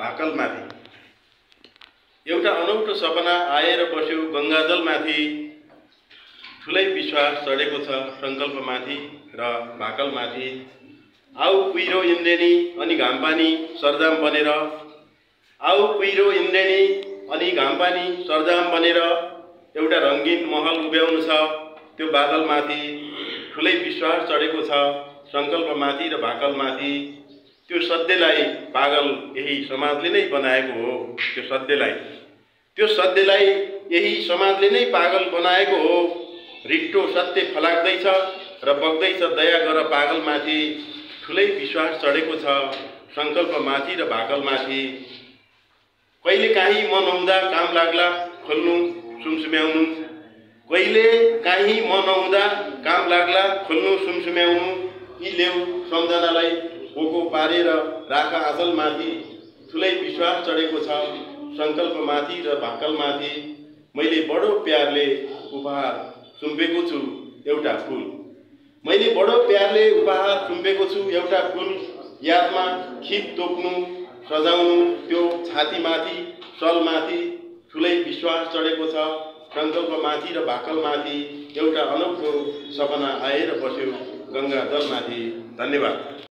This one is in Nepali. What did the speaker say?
भाकलमाथि एउटा अनौठो सपना आएर बस्यो गङ्गाजलमाथि। ठुलै विश्वास चढेको छ सङ्कल्पमाथि र भाकलमाथि। आऊ कुहिरो इन्द्रेणी अनि घामपानी सरजाम बनेर, आऊ कुहिरो इन्द्रेणी अनि घामपानी सरजाम बनेर एउटा रङ्गीन महल उभ्याउनु छ त्यो बादलमाथि। ठुलै विश्वास चढेको छ सङ्कल्पमाथि र भाकलमाथि। त्यो सत्यलाई पागल यही समाजले नै बनाएको हो। त्यो सत्यलाई यही समाजले नै पागल बनाएको हो। रिट्टो सत्य फलाक्दैछ र बग्दैछ दया गर पागलमाथि। ठुलै विश्वास चढेको छ सङ्कल्पमाथि र भाकलमाथि। कहिले काहीँ मन नहुँदा काम लाग्ला खोल्नु सुमसुम्याउनु, कहिले काहीँ मन नहुँदा काम लाग्ला खोल्नु सुमसुम्याउनु। यी लेउ सम्झनालाई पोको पारेर राख आँचलमाथि। ठुलै विश्वास चढेको छ सङ्कल्पमाथि र भाकलमाथि। मैले बडो प्यारले उपहार सुम्पेको छु एउटा फुल, मैले बडो प्यारले उपहार सुम्पेको छु एउटा फुल। यादमा खित तोक्नु सजाउनु त्यो छातीमाथि सलमाथि। ठुलै विश्वास चढेको छ सङ्कल्पमाथि र भाकलमाथि। एउटा अनौठो सपना आएर बस्यो गङ्गाजलमाथि। धन्यवाद।